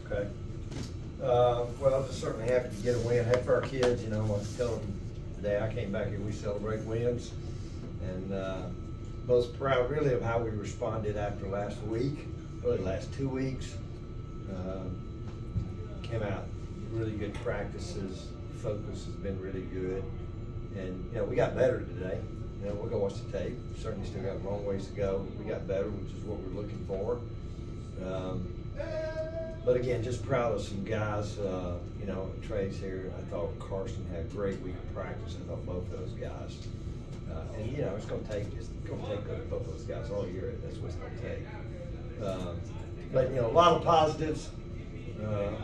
Okay. Well, just certainly happy to get a win. Happy for our kids, you know, I was telling them today, I came back here, we celebrate wins. And most proud really of how we responded after last week, really last 2 weeks. Came out really good practices, focus has been really good. And, you know, we got better today. You know, we'll go watch the tape. Certainly still got a long ways to go. We got better, which is what we're looking for. But again, just proud of some guys. You know, Trey's here. I thought Carson had a great week of practice. I thought both of those guys. And you know, it's going to take both of those guys all year. That's what it's going to take. But you know, a lot of positives.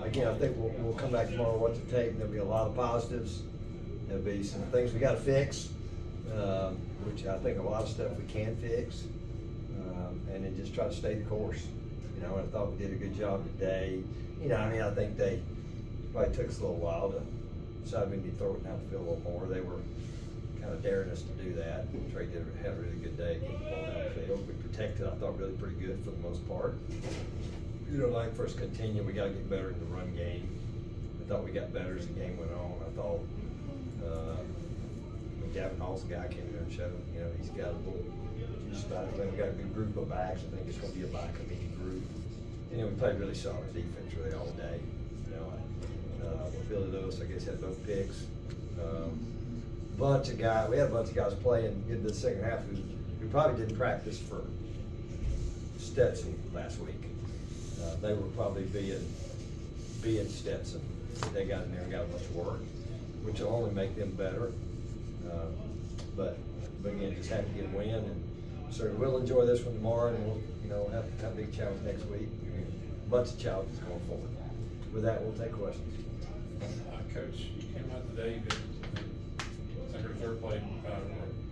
Again, I think we'll come back tomorrow and watch the tape, and there'll be a lot of positives. There'll be some things we got to fix, which I think a lot of stuff we can fix, and then just try to stay the course. You know, I thought we did a good job today. You know, I mean, I think they probably took us a little while to decide we need to throw it down the field a little more. They were kind of daring us to do that. Trey had a really good day getting the ball down the field. We protected, I thought, really pretty good for the most part. You know, like for us to continue, we got to get better in the run game. I thought we got better as the game went on. I thought Gavin Hall's the guy came in and showed, you know, he's got a little juice about it. We got a good group of backs. I think it's going to be a back committee group. And then we played really solid defense really all day. You know, Billy Lewis, I guess, had both picks. We had a bunch of guys playing in the second half who probably didn't practice for Stetson last week. They were probably being Stetson. They got in there and got a bunch of work, which will only make them better. But again, just happy to get a win, and certainly we'll enjoy this one tomorrow, and we'll, you know, have a big challenge next week. A bunch of challenges going forward. With that, we'll take questions. Coach, you came out today, you did second or third play, or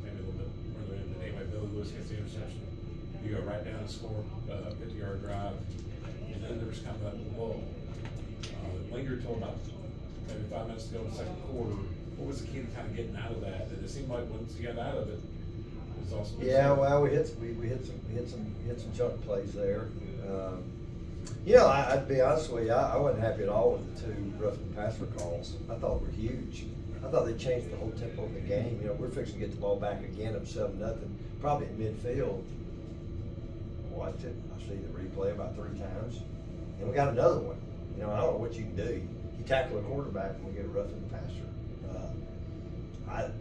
maybe a little bit further in, but anyway, Billy Lewis gets the interception. You go right down and score a 50-yard drive, and then there was kind of that lull. Lingered till about maybe 5 minutes to go in the second quarter. What was the key to kind of getting out of that? And it seemed like once you got out of it, it was awesome. Yeah, well, we hit some chunk plays there. You know, I'd be honest with you, I wasn't happy at all with the 2 roughing passer calls. I thought were huge. I thought they changed the whole tempo of the game. You know, we're fixing to get the ball back again up 7-0, probably in midfield. Watched it. I see the replay about 3 times, and we got another one. You know, I don't know what you can do. You tackle a quarterback and we get a roughing the passer.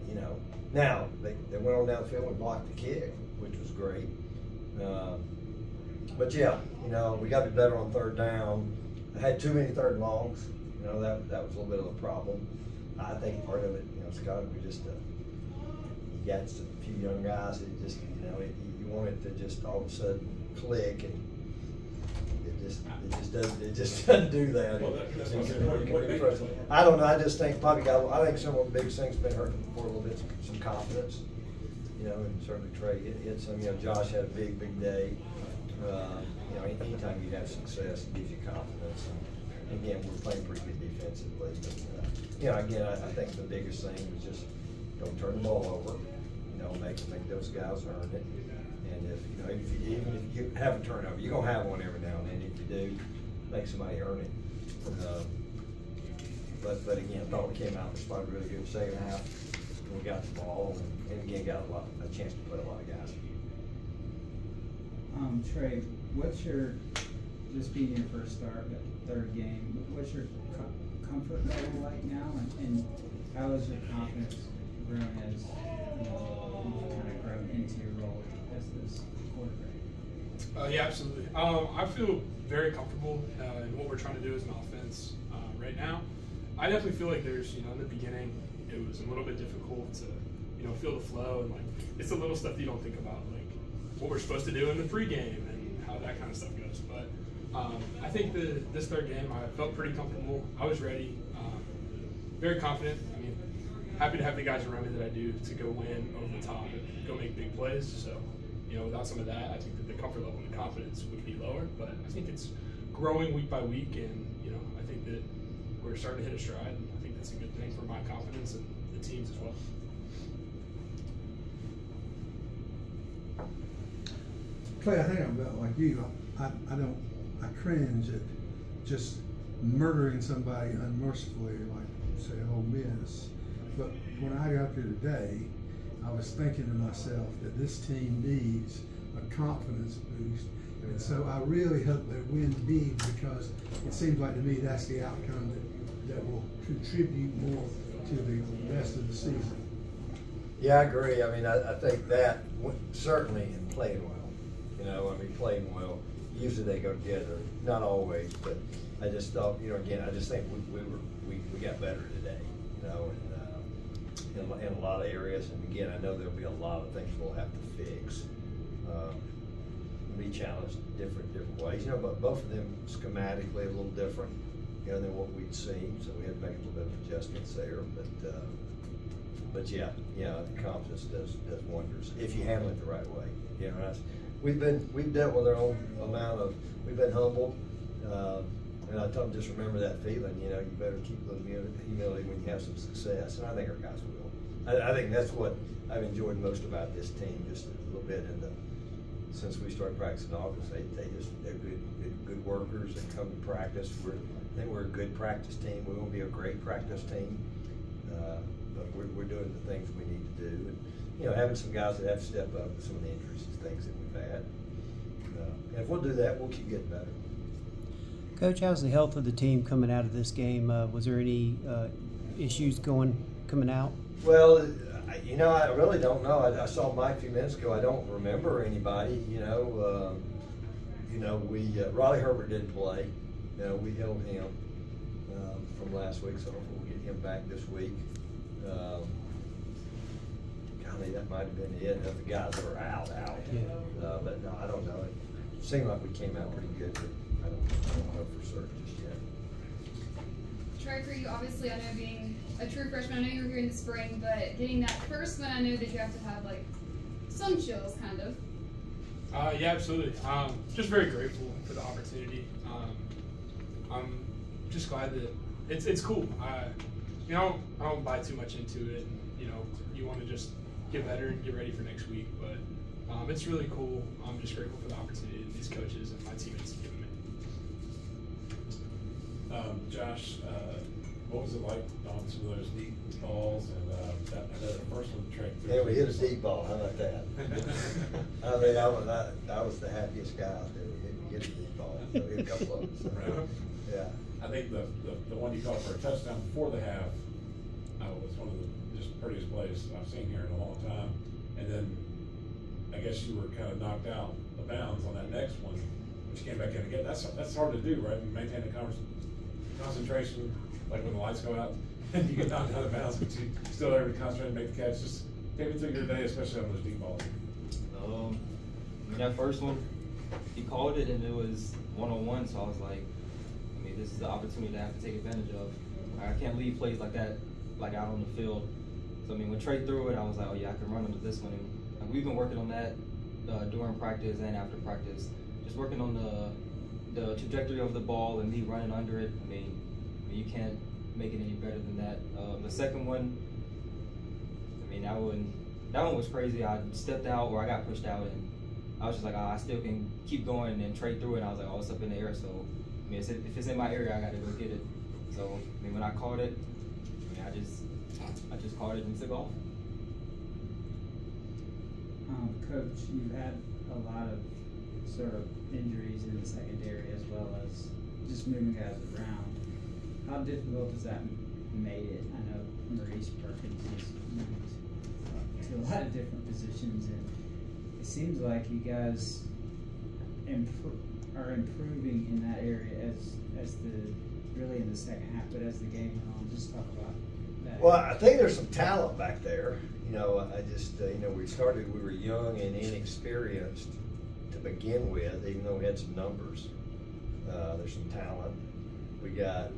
You know, now they went on down the field and blocked the kick, which was great. But yeah, you know, we got to be better on third down. I had too many third and longs. You know, that was a little bit of a problem. I think part of it, you know, Scott, we just you got a few young guys that just, you know, you want it to just all of a sudden click, and it just doesn't do that. Well, I don't know. I just think I think some of the biggest things been hurting for a little bit, some confidence. You know, and certainly Trey hit some. You know, Josh had a big day. You know, anytime you have success, it gives you confidence. And again, we're playing pretty good defensively. But, you know, again, I think the biggest thing was just don't turn the ball over. You know, make those guys earn it. And even if you have a turnover, you're gonna have one every now and then. If you do, make somebody earn it. But again, I thought we came out and responded really good in the second half. And we got the ball, and again got a chance to play a lot of guys. Trey, what's your, this being your first start, third game, what's your comfort level like now, and how has your confidence grown as you know, you've kind of grown into your role as this quarterback? Yeah, absolutely. I feel very comfortable in what we're trying to do as an offense right now. I definitely feel like there's, you know, in the beginning, it was a little bit difficult to, you know, feel the flow, and like it's the little stuff that you don't think about, like what we're supposed to do in the pregame and how that kind of stuff goes. But I think this third game, I felt pretty comfortable. I was ready, very confident. I mean, happy to have the guys around me that I do to go win over the top and go make big plays. So, you know, without some of that, I think that the comfort level and the confidence would be lower. But I think it's growing week by week, and you know, I think that we're starting to hit a stride. And I think that's a good thing for my confidence and the teams as well. Clay, I think I'm about like you. I cringe at just murdering somebody unmercifully, like say Ole Miss. But when I got there today, I was thinking to myself that this team needs a confidence boost. And so I really hope they win big, because it seems like to me that's the outcome that will contribute more to the rest of the season. Yeah, I agree. I mean, I think that certainly in playing well. You know, I mean, playing well, usually they go together. Not always, but I just thought, you know, again, I just think we got better today. You know, and in a lot of areas. And again, I know there'll be a lot of things we'll have to fix. Be challenged different ways. You know, but both of them schematically a little different, you know, than what we'd seen. So we had to make a little bit of adjustments there. But yeah, the confidence does wonders if you handle it the right way. You know, we've dealt with our own amount of. We've been humbled, and I told them just remember that feeling. You know, you better keep a little humility when you have some success, and I think our guys will. I think that's what I've enjoyed most about this team, just a little bit since we started practicing in August. They're good workers. They come to practice. I think we're a good practice team. We won't be a great practice team. But we're doing the things we need to do, and you know, having some guys that have to step up with some of the injuries and things that we've had. And if we'll do that, we'll keep getting better. Coach, how's the health of the team coming out of this game? Was there any issues coming out? Well, you know, I really don't know. I saw Mike a few minutes ago. I don't remember anybody. You know, we Riley Herbert didn't play. You know, we held him from last week, so hopefully we'll get him back this week. Golly, that might have been it. The guys that were out. Yeah. But no, I don't know. It seemed like we came out pretty good, but I don't know for certain just yet. Trey, for you, obviously, I know being a true freshman, I know you were here in the spring, but getting that first one, I know that you have to have like some chills, kind of. Yeah, absolutely. Just very grateful for the opportunity. I'm just glad that it's cool. You know, I don't buy too much into it. You know, you want to just get better and get ready for next week. But it's really cool. I'm just grateful for the opportunity that these coaches and my teammates have given me. Josh, what was it like on some of those deep balls? And I know the first one, Trey. Yeah, we hit a deep ball. How about that? I mean, I was the happiest guy out there. We hit a deep ball. So we hit a couple of them. So, yeah. I think the one you called for a touchdown before the half was one of the just prettiest plays I've seen here in a long time. And then I guess you were kind of knocked out of bounds on that next one, but you came back in again. That's hard to do, right? You maintain the concentration, like when the lights go out and you get knocked out of bounds, but you still able to concentrate and make the catch. Just take me through your day, especially on those deep balls. That first one, he called it and it was one-on-one, so I was like, I mean, this is the opportunity I have to take advantage of. I can't leave plays like that, like out on the field. So I mean, when Trey threw it, I was like, oh yeah, I can run into this one. And we've been working on that during practice and after practice, just working on the trajectory of the ball and me running under it. I mean, you can't make it any better than that. The second one, I mean, that one was crazy. I stepped out or I got pushed out, and I was just like, I still can keep going. And then Trey threw it, and I was like, oh, it's up in the air. So I mean, if it's in my area, I got to go get it. So I mean, when I caught it, I mean, I just caught it and took off. Coach, you've had a lot of sort of injuries in the secondary as well as just moving guys around. How difficult has that made it? I know Maurice Perkins has moved to a lot of different positions, and it seems like you guys are improving in that area as really in the second half, but as the game went on, just talk about that. Well, I think there's some talent back there. You know, I just, you know, we were young and inexperienced to begin with, even though we had some numbers. There's some talent. We got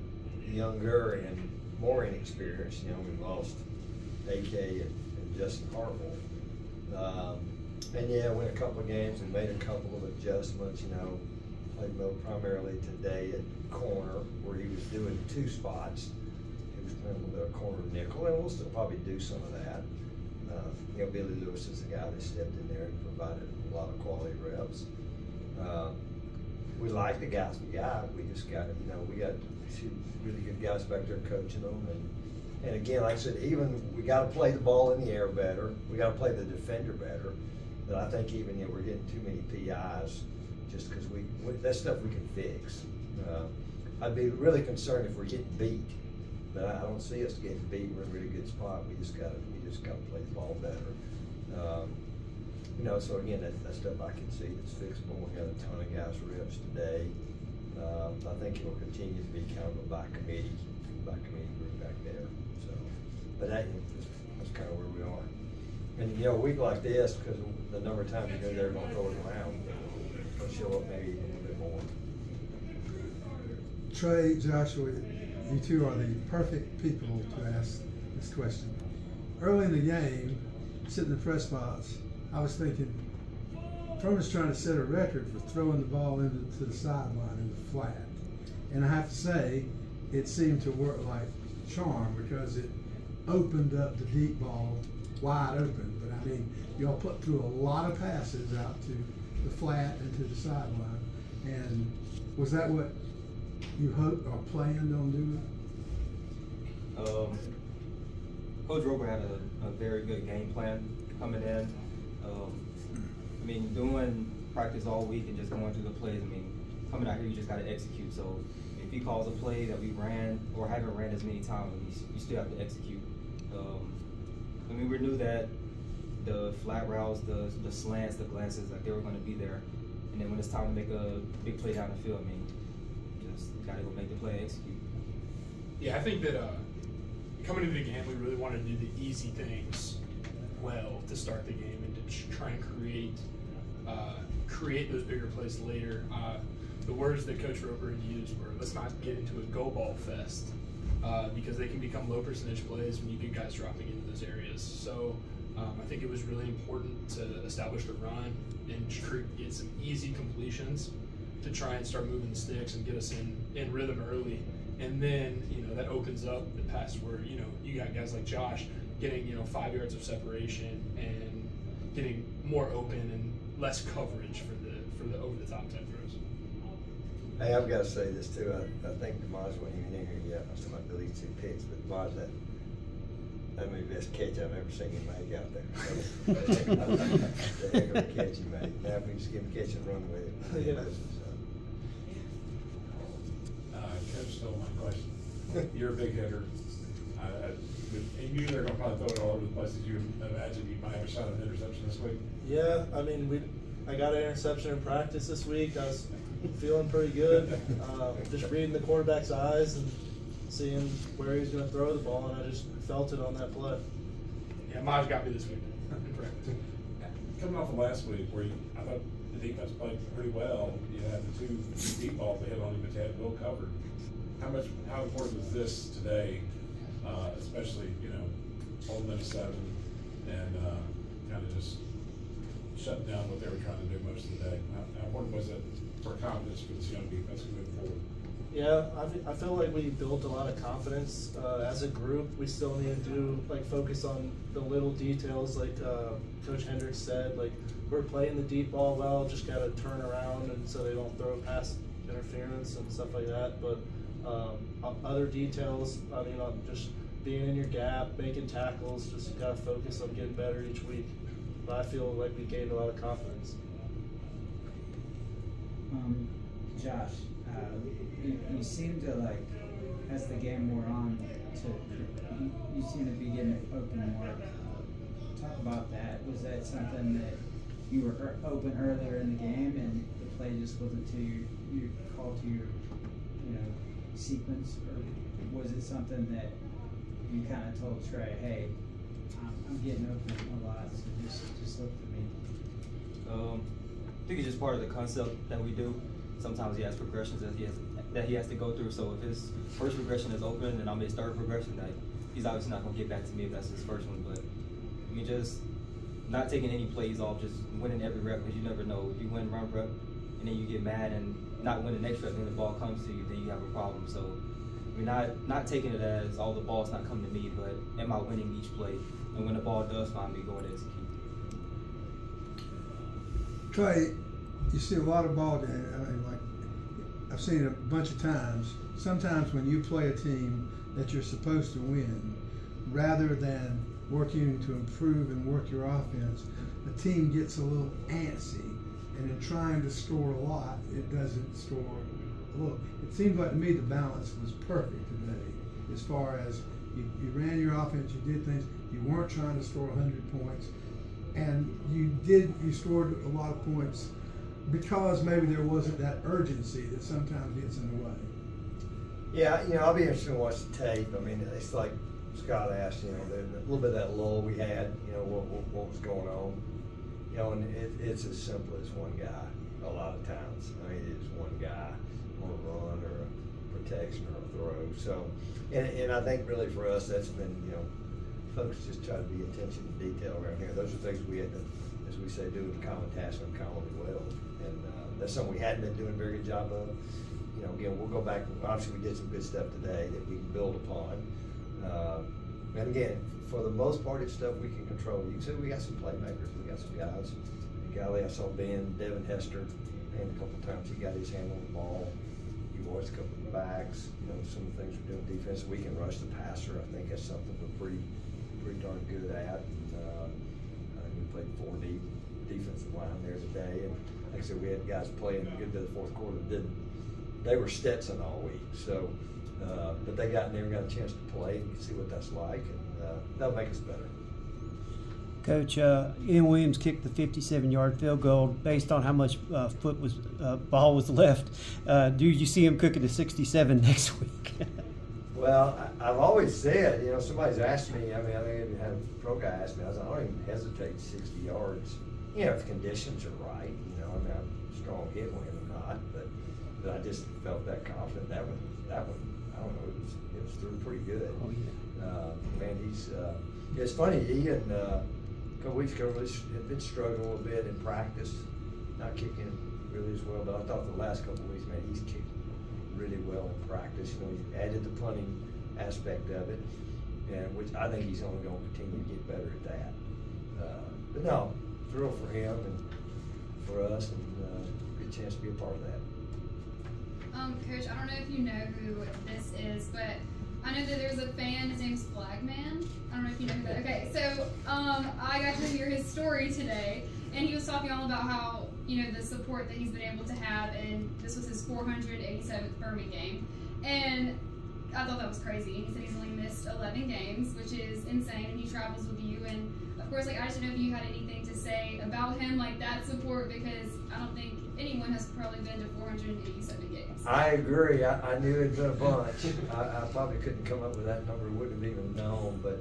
younger and more inexperienced. You know, we lost AK and Justin Harville. And yeah, went a couple of games and made a couple of adjustments. You know, played Mo primarily today at corner, where he was doing two spots. He was playing a little bit of corner nickel, and we'll still probably do some of that. You know, Billy Lewis is the guy that stepped in there and provided a lot of quality reps. we like the guys we got. We just got, we got two really good guys back there coaching them. And again, like I said, even we got to play the ball in the air better. We got to play the defender better. But I think even we're getting too many PIs just because that's stuff we can fix. I'd be really concerned if we're getting beat, but I don't see us getting beat. We're in a really good spot. We just got to play the ball better. So again, that's stuff I can see that's fixable. We got a ton of guys reps today. I think it will continue to be kind of a by committee group back there. So, but that's kind of where we are. And a week like this, because of the number of times they're going to throw it around, they'll show up maybe a little bit more. Trey, Joshua, you two are the perfect people to ask this question. Early in the game, sitting in the press box, I was thinking, Furman's trying to set a record for throwing the ball into the sideline in the flat. And I have to say, it seemed to work like charm because it opened up the deep ball wide open. But I mean, y'all put through a lot of passes out to the flat and to the sideline. And was that what you hoped or planned on doing? Coach Roper had a very good game plan coming in. Doing practice all week and just going through the plays, coming out here, you just got to execute. So if he calls a play that we ran or haven't ran as many times, you still have to execute. We knew that the flat routes, the slants, the glances, like they were going to be there. And then when it's time to make a big play down the field, just got to go make the play, execute. Yeah, I think that coming into the game, we really wanted to do the easy things well to start the game and to try and create those bigger plays later. The words that Coach Roper had used were, let's not get into a go ball fest because they can become low percentage plays when you get guys dropping into those areas. So I think it was really important to establish the run and get some easy completions to try and start moving the sticks and get us in rhythm early. And then, that opens up the pass where, you got guys like Josh getting, 5 yards of separation and getting more open and less coverage for the over-the-top type throws. Hey, I've got to say this too. I think Demars wasn't even in here yet. I was talking about the lead 2 picks, but Demars that may be the best catch I've ever seen him make out there. The heck of a catch he made. Now if we just give him a catch and run with it, he knows it. Coach stole my question. You're a big hitter. And you they're going to probably throw it all over the place. Did you imagine you might have a shot at an interception this week? Yeah, I got an interception in practice this week. I was feeling pretty good. Just reading the quarterback's eyes and seeing where he was going to throw the ball, and I just felt it on that play. Yeah, Maj got me this week in practice. Coming off of last week where I thought the defense played pretty well, you had the 2 deep balls they hit on him, but you had Bill covered. How important was this today, especially, holding them 7 and kind of just shutting down what they were trying to do most of the day? How important was it for confidence for this young defense moving forward? Yeah, I feel like we built a lot of confidence as a group. We still need to focus on the little details, like Coach Hendricks said. We're playing the deep ball well, just got to turn around and so they don't throw past interference and stuff like that. But other details, just being in your gap, making tackles, just got to focus on getting better each week. But I feel like we gained a lot of confidence. Josh, you seem to as the game wore on, you seem to be getting open more. Talk about that. Was that something that you were open earlier in the game and the play just wasn't to your call to your sequence, or was it something that you kind of told Trey, hey, I'm getting open a lot, so just look at me? I think it's just part of the concept that we do. Sometimes he has progressions that he has to go through. So if his first progression is open and I may start a progression, that he's obviously not going to get back to me if that's his first one. But just not taking any plays off, just winning every rep, because you never know. If you win run rep and then you get mad and not win the next rep, then the ball comes to you, then you have a problem. So not taking it as all the ball's not coming to me, but am I winning each play? And when the ball does find me, going to execute. Trey, you see a lot of ball games. I've seen it a bunch of times. Sometimes when you play a team that you're supposed to win, rather than working to improve and work your offense, the team gets a little antsy, and in trying to score a lot, it doesn't score a little. It seemed like to me the balance was perfect today, as far as you ran your offense, you did things, you weren't trying to score 100 points, and you scored a lot of points because maybe there wasn't that urgency that sometimes gets in the way. Yeah, I'll be interested to watch the tape. I mean, it's like Scott asked, a little bit of that lull we had, what was going on. And it's as simple as one guy a lot of times. I mean, it's one guy on a run or a protection or a throw. So, and I think really for us, that's been, folks just try to be attention to detail around here. Those are things we had to, as we say, do with common task uncommonly well. And that's something we hadn't been doing a very good job of. Again, we'll go back, obviously we did some good stuff today that we can build upon. And again, for the most part, it's stuff we can control. You can see we got some playmakers, we got some guys. And golly, I saw Devin Hester, and a couple of times he got his hand on the ball. He watched a couple of backs, some of the things we're doing defense. We can rush the passer. I think that's something we're pretty darn good at. And we played 4 deep defensive line there today. And like I said, we had guys playing good to the fourth quarter that they were Stetson all week. So, but they got in there and got a chance to play and see what that's like, and that'll make us better. Coach, Ian Williams kicked the 57-yard field goal. Based on how much ball was left, do you see him cooking to 67 next week? Well, I've always said, somebody's asked me. I mean, I think I had a pro guy ask me. I was like, I don't even hesitate 60 yards. If conditions are right. I mean, I'm a strong hit when or not, but I just felt that confident. That one, I don't know, it was through pretty good. Oh, yeah. Man, it's funny, Ian, a couple weeks ago, had been struggling a little bit in practice, not kicking really as well, but I thought the last couple of weeks, man, he's kicked really well in practice. He added the punting aspect of it, and which I think he's only going to continue to get better at that. But no, thrilled for him and for us, and good chance to be a part of that. Coach, I don't know if you know who this is, but I know that there's a fan, his name's Flagman. I don't know if you know who that is. Okay, so I got to hear his story today, and he was talking all about how, the support that he's been able to have, and this was his 487th Furman game. And I thought that was crazy. And he said he's only missed 11 games, which is insane, and he travels with you. And of course, I just didn't know if you had anything to say about him, like that support, because I don't think anyone has probably been to 487 games. I agree. I knew it'd been a bunch. I probably couldn't come up with that number, wouldn't have even known, but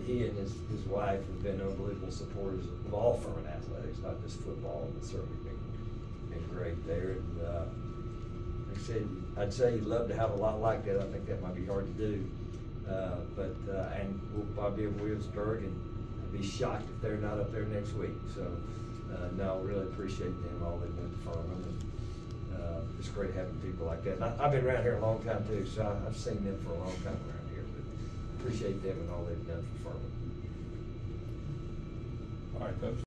he and his wife have been unbelievable supporters of all Furman athletics, not just football, but certainly been great there. And like I said, I'd say you'd love to have a lot like that. I think that might be hard to do. And we'll probably be in Williamsburg, and I'd be shocked if they're not up there next week. So, no, really appreciate them, all they've done for Furman. And, it's great having people like that. And I've been around here a long time too, so I've seen them for a long time around here. But appreciate them and all they've done for Furman. All right, Coach.